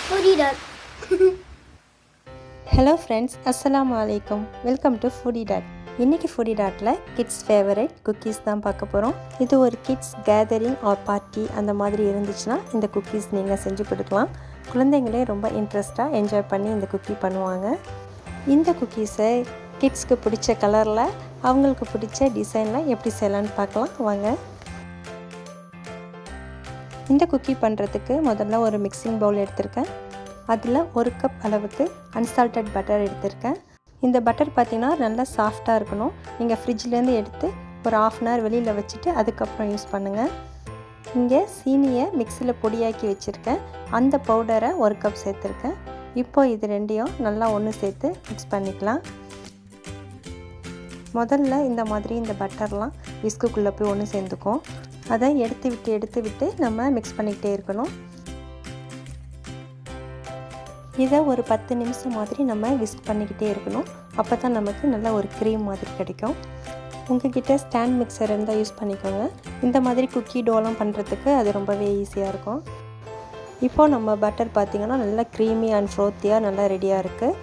Foody dot. Hello friends, Assalamu alaikum. Welcome to Foody dot. இன்னைக்கு Foody dotல kids favorite cookies தான் பார்க்க போறோம். இது ஒரு kids gathering or party அந்த மாதிரி இருந்துச்சுனா இந்த cookies நீங்க செஞ்சு கொடுக்கலாம். குழந்தைகளே ரொம்ப இன்ட்ரஸ்டா என்ஜாய் பண்ணி இந்த குக்கி பண்ணுவாங்க. இந்த குக்கீஸை கிட்ஸ்க்கு பிடிச்ச கலர்ல அவங்களுக்கு பிடிச்ச டிசைன்ல எப்படி செய்யலாம்னு பார்க்கலாம் வாங்க. இந்த குக்கி பண்ணுறதுக்கு முதல்ல ஒரு மிக்சிங் பவுல் எடுத்திருக்கேன். அதில் 1 கப் அளவுக்கு அன்சால்டட் பட்டர் எடுத்திருக்கேன். இந்த பட்டர் பார்த்திங்கன்னா நல்லா சாஃப்டாக இருக்கணும். நீங்கள் ஃப்ரிட்ஜ்லேருந்து எடுத்து ஒரு ½ அன் ஹவர் வெளியில் வச்சுட்டு அதுக்கப்புறம் யூஸ் பண்ணுங்கள். இங்கே சீனியை மிக்சியில் பொடியாக்கி வச்சுருக்கேன். அந்த பவுடரை 1 கப் சேர்த்துருக்கேன். இப்போது இது ரெண்டையும் நல்லா ஒன்று சேர்த்து மிக்ஸ் பண்ணிக்கலாம். முதல்ல இந்த மாதிரி இந்த பட்டர்லாம் விஸ்குக்குள்ளே போய் ஒன்று சேர்ந்துக்கும். அதை எடுத்து விட்டு நம்ம மிக்ஸ் பண்ணிக்கிட்டே இருக்கணும். இதை ஒரு 10 நிமிஷம் மாதிரி நம்ம விஸ்க் பண்ணிக்கிட்டே இருக்கணும். அப்போ தான் நமக்கு நல்லா ஒரு க்ரீம் மாதிரி கிடைக்கும். உங்கள்கிட்ட ஸ்டாண்ட் மிக்சர் இருந்தால் யூஸ் பண்ணிக்கோங்க. இந்த மாதிரி குக்கி டோலாம் பண்ணுறதுக்கு அது ரொம்பவே ஈஸியாக இருக்கும். இப்போது நம்ம பட்டர் பார்த்திங்கன்னா நல்லா க்ரீமி அண்ட் ஃப்ரோத்தியாக நல்லா ரெடியாக இருக்குது.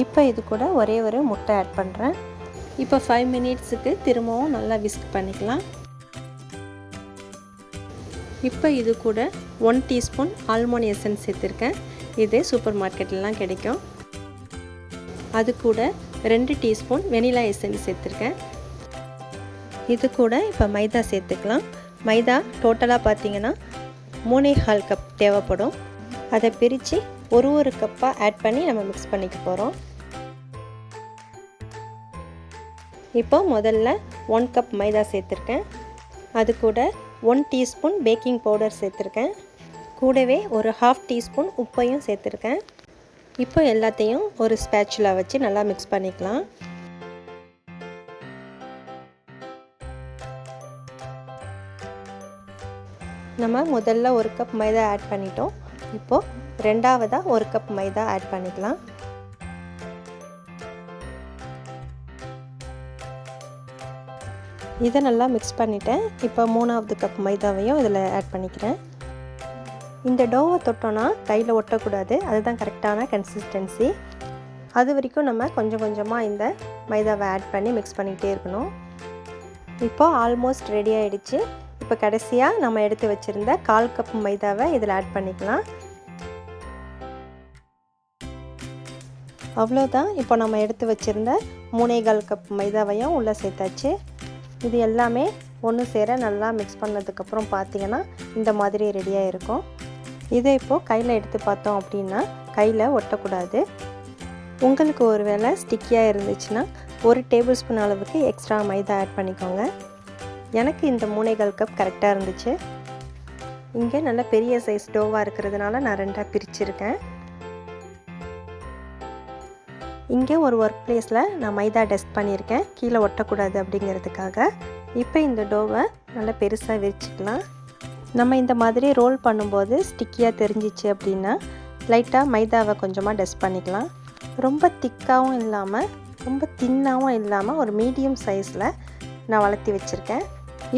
இப்போ இது கூட ஒரே ஒரு முட்டை ஆட் பண்ணுறேன். இப்போ 5 மினிட்ஸுக்கு திரும்பவும் நல்லா விஸ்க் பண்ணிக்கலாம். இப்போ இது கூட 1 டீஸ்பூன் ஆல்மண்ட் எசன்ஸ் சேர்த்துருக்கேன். இது சூப்பர் மார்க்கெட்லாம் கிடைக்கும். அது கூட 2 டீஸ்பூன் வெனிலா எசன்ஸ் சேர்த்துருக்கேன். இது கூட இப்போ மைதா சேர்த்துக்கலாம். மைதா டோட்டலாக பார்த்திங்கன்னா 3¼ கப் தேவைப்படும். அதை பிரித்து ஒரு கப்பாக ஆட் பண்ணி நம்ம மிக்ஸ் பண்ணிக்க போகிறோம். இப்போ முதல்ல 1 கப் மைதா சேர்த்துருக்கேன். அது கூட 1 டீஸ்பூன் பேக்கிங் பவுடர் சேர்த்துருக்கேன். கூடவே ஒரு ½ டீஸ்பூன் உப்பையும் சேர்த்துருக்கேன். இப்போ எல்லாத்தையும் ஒரு ஸ்பேச்சுலா வச்சு நல்லா மிக்ஸ் பண்ணிக்கலாம். நம்ம முதல்ல 1 கப் மைதா ஆட் பண்ணிட்டோம். இப்போது ரெண்டாவதாக 1 கப் மைதா ஆட் பண்ணிக்கலாம். இதை நல்லா மிக்ஸ் பண்ணிவிட்டேன். இப்போ 3வது கப் மைதாவையும் இதில் ஆட் பண்ணிக்கிறேன். இந்த டோவை தொட்டோன்னா கையில் ஒட்டக்கூடாது. அதுதான் கரெக்டான கன்சிஸ்டன்சி. அது வரைக்கும் நம்ம கொஞ்சம் கொஞ்சமாக இந்த மைதாவை ஆட் பண்ணி மிக்ஸ் பண்ணிக்கிட்டே இருக்கணும். இப்போது ஆல்மோஸ்ட் ரெடி ஆகிடுச்சு. இப்போ கடைசியாக நம்ம எடுத்து வச்சுருந்த 1/4 கப் மைதாவை இதில் ஆட் பண்ணிக்கலாம். அவ்வளோதான். இப்போ நம்ம எடுத்து வச்சுருந்த 3/4 கப் மைதாவையும் உள்ளே சேர்த்தாச்சு. இது எல்லாமே ஒன்று சேர நல்லா மிக்ஸ் பண்ணதுக்கப்புறம் பார்த்திங்கன்னா இந்த மாதிரி ரெடியாக இருக்கும். இதை இப்போது கையில் எடுத்து பார்த்தோம் அப்படின்னா கையில் ஒட்டக்கூடாது. உங்களுக்கு ஒரு வேளை ஸ்டிக்கியாக இருந்துச்சுன்னா 1 டேபிள் ஸ்பூன் அளவுக்கு எக்ஸ்ட்ரா மைதா ஆட் பண்ணிக்கோங்க. எனக்கு இந்த 3/4 கப் கரெக்டாக இருந்துச்சு. இங்கே நல்ல பெரிய சைஸ் டோவாக இருக்கிறதுனால நான் 2ஆக பிரிச்சுருக்கேன். இங்கே ஒரு ஒர்க் பிளேஸில் நான் மைதா டஸ்ட் பண்ணியிருக்கேன், கீழே ஒட்டக்கூடாது அப்படிங்கிறதுக்காக. இப்போ இந்த டோவை நல்லா பெருசாக விரிச்சிக்கலாம். நம்ம இந்த மாதிரி ரோல் பண்ணும்போது ஸ்டிக்கியாக தெரிஞ்சிச்சு அப்படின்னா லைட்டாக மைதாவை கொஞ்சமாக டஸ்ட் பண்ணிக்கலாம். ரொம்ப திக்காகவும் இல்லாமல் ரொம்ப தின்னாகவும் இல்லாமல் ஒரு மீடியம் சைஸில் நான் வளர்த்தி வச்சுருக்கேன்.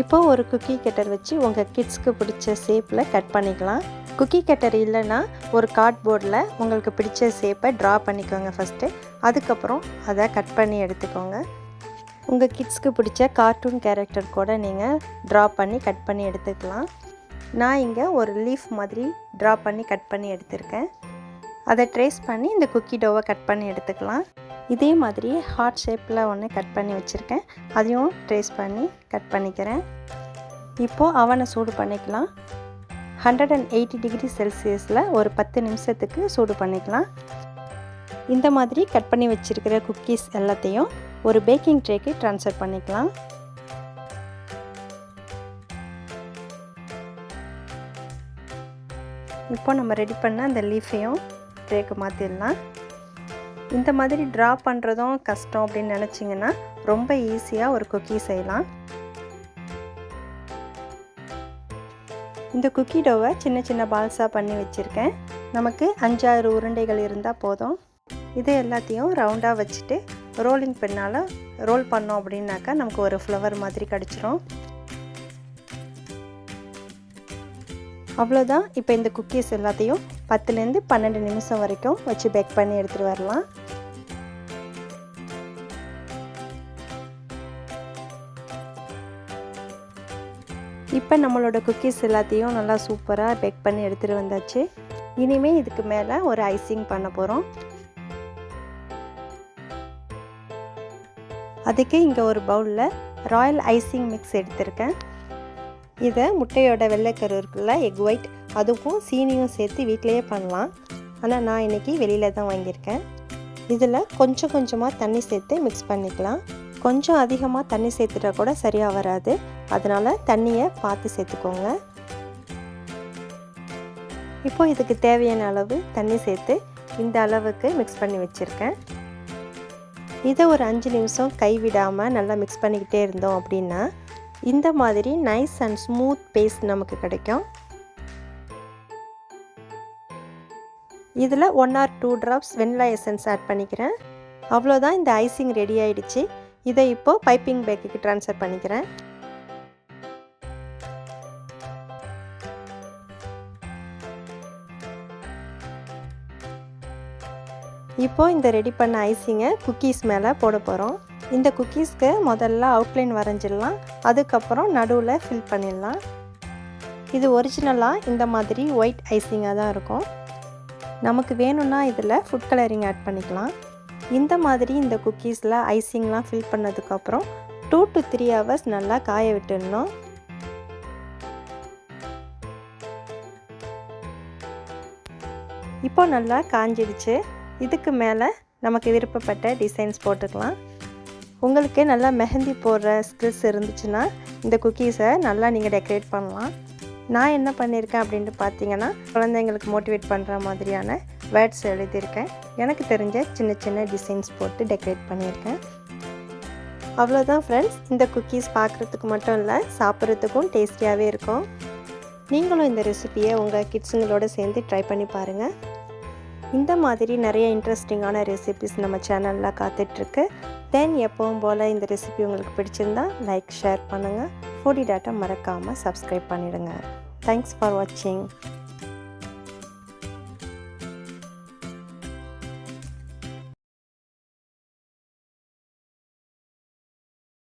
இப்போது ஒரு குக்கி கட்டர் வச்சு உங்கள் கிட்ஸ்க்கு பிடிச்ச ஷேப்பில் கட் பண்ணிக்கலாம். குக்கி கட்டர் இல்லைன்னா ஒரு கார்ட்போர்டில் உங்களுக்கு பிடிச்ச ஷேப்பை ட்ரா பண்ணிக்கோங்க ஃபஸ்ட்டு. அதுக்கப்புறம் அதை கட் பண்ணி எடுத்துக்கோங்க. உங்கள் கிட்ஸ்க்கு பிடிச்ச கார்ட்டூன் கேரக்டர் கூட நீங்கள் ட்ரா பண்ணி கட் பண்ணி எடுத்துக்கலாம். நான் இங்கே ஒரு லீஃப் மாதிரி ட்ரா பண்ணி கட் பண்ணி எடுத்திருக்கேன். அதை ட்ரேஸ் பண்ணி இந்த குக்கி டோவை கட் பண்ணி எடுத்துக்கலாம். இதே மாதிரி ஹார்ட் ஷேப்பில் ஒன்று கட் பண்ணி வச்சுருக்கேன். அதையும் ட்ரேஸ் பண்ணி கட் பண்ணிக்கிறேன். இப்போது அவனை சூடு பண்ணிக்கலாம். 180 டிகிரி செல்சியஸில் ஒரு 10 நிமிஷத்துக்கு சூடு பண்ணிக்கலாம். இந்த மாதிரி கட் பண்ணி வச்சுருக்கிற குக்கீஸ் எல்லாத்தையும் ஒரு பேக்கிங் ட்ரேக்கு ட்ரான்ஸ்ஃபர் பண்ணிக்கலாம். இப்போ நம்ம ரெடி பண்ண அந்த லீஃபையும் ட்ரேக்கு மாற்றிடலாம். இந்த மாதிரி ட்ரா பண்ணுறதும் கஷ்டம் அப்படின்னு நினச்சிங்கன்னா ரொம்ப ஈஸியாக ஒரு குக்கி செய்யலாம். இந்த குக்கி டோவை சின்ன சின்ன பால்ஸாக பண்ணி வச்சுருக்கேன். நமக்கு 5-6 உருண்டைகள் இருந்தால் போதும். இது எல்லாத்தையும் ரவுண்டாக வச்சுட்டு ரோலிங் பின்னால் ரோல் பண்ணோம் அப்படின்னாக்கா நமக்கு ஒரு ஃப்ளவர் மாதிரி கிடச்சிரும். அவ்வளோதான். இப்போ இந்த குக்கீஸ் எல்லாத்தையும் 10லேருந்து 12 நிமிஷம் வரைக்கும் வச்சு பேக் பண்ணி எடுத்துகிட்டு வரலாம். இப்போ நம்மளோட குக்கீஸ் எல்லாத்தையும் நல்லா சூப்பராக பேக் பண்ணி எடுத்துகிட்டு வந்தாச்சு. இனிமேல் இதுக்கு மேலே ஒரு ஐசிங் பண்ண போகிறோம். அதுக்கு இங்கே ஒரு பவுலில் ராயல் ஐசிங் மிக்ஸ் எடுத்திருக்கேன். இதை முட்டையோட வெள்ளைக்கரு இருக்குல்ல, எக் ஒயிட், அதுக்கும் சீனியும் சேர்த்து வீட்டிலையே பண்ணலாம். ஆனால் நான் இன்றைக்கி வெளியில் தான் வாங்கியிருக்கேன். இதில் கொஞ்சம் கொஞ்சமாக தண்ணி சேர்த்து மிக்ஸ் பண்ணிக்கலாம். கொஞ்சம் அதிகமாக தண்ணி சேர்த்துட்டா கூட சரியாக வராது. அதனால் தண்ணியை பார்த்து சேர்த்துக்கோங்க. இப்போ இதுக்கு தேவையான அளவு தண்ணி சேர்த்து இந்த அளவுக்கு மிக்ஸ் பண்ணி வச்சுருக்கேன். இதை ஒரு 5 நிமிஷம் கைவிடாமல் நல்லா மிக்ஸ் பண்ணிக்கிட்டே இருந்தோம் அப்படின்னா இந்த மாதிரி நைஸ் அண்ட் ஸ்மூத் பேஸ்ட் நமக்கு கிடைக்கும். இதில் 1 or 2 drops vanilla essence add பண்ணிக்கிறேன். அவ்வளோதான், இந்த ஐசிங் ரெடி ஆகிடுச்சு. இதை இப்போது பைப்பிங் பேக்குக்கு ட்ரான்ஸ்ஃபர் பண்ணிக்கிறேன். இப்போ இந்த ரெடி பண்ண ஐசிங்கை குக்கீஸ் மேலே போட போகிறோம். இந்த குக்கீஸ்க்கு முதல்ல அவுட்லைன் வரைஞ்சிடலாம். அதுக்கப்புறம் நடுவில் ஃபில் பண்ணிடலாம். இது ஒரிஜினலாக இந்த மாதிரி ஒயிட் ஐசிங்காக தான் இருக்கும். நமக்கு வேணும்னா இதில் ஃபுட் கலரிங் ஆட் பண்ணிக்கலாம். இந்த மாதிரி இந்த குக்கீஸில் ஐசிங்லாம் ஃபில் பண்ணதுக்கப்புறம் 2 to 3 hours நல்லா காய விட்டுடணும். இப்போ நல்லா காஞ்சிடுச்சு. இதுக்கு மேலே நமக்கு விருப்பப்பட்ட டிசைன்ஸ் போட்டுக்கலாம். உங்களுக்கு நல்லா மெஹந்தி போடுற ஸ்கில்ஸ் இருந்துச்சுன்னா இந்த குக்கீஸை நல்லா நீங்கள் டெக்கரேட் பண்ணலாம். நான் என்ன பண்ணியிருக்கேன் அப்படின்ட்டு பார்த்தீங்கன்னா, குழந்தைங்களுக்கு மோட்டிவேட் பண்ணுற மாதிரியான வேர்ட்ஸ் எழுதியிருக்கேன். எனக்கு தெரிஞ்ச சின்ன சின்ன டிசைன்ஸ் போட்டு டெக்கரேட் பண்ணியிருக்கேன். அவ்வளோதான் ஃப்ரெண்ட்ஸ். இந்த குக்கீஸ் பார்க்குறதுக்கு மட்டும் இல்லை, சாப்பிட்றதுக்கும் டேஸ்டியாகவே இருக்கும். நீங்களும் இந்த ரெசிபியை உங்கள் கிட்ஸுங்களோட சேர்ந்து ட்ரை பண்ணி பாருங்கள். இந்த மாதிரி நிறைய இன்ட்ரெஸ்டிங்கான ரெசிபிஸ் நம்ம சேனலில் காத்துட்ருக்கு. தென் எப்பவும் போல் இந்த ரெசிபி உங்களுக்கு பிடிச்சிருந்தா லைக், ஷேர் பண்ணுங்கள். ஃபுடி டாட்டா மறக்காமல் சப்ஸ்கிரைப் பண்ணிவிடுங்க. தேங்க்ஸ் ஃபார் வாட்சிங்.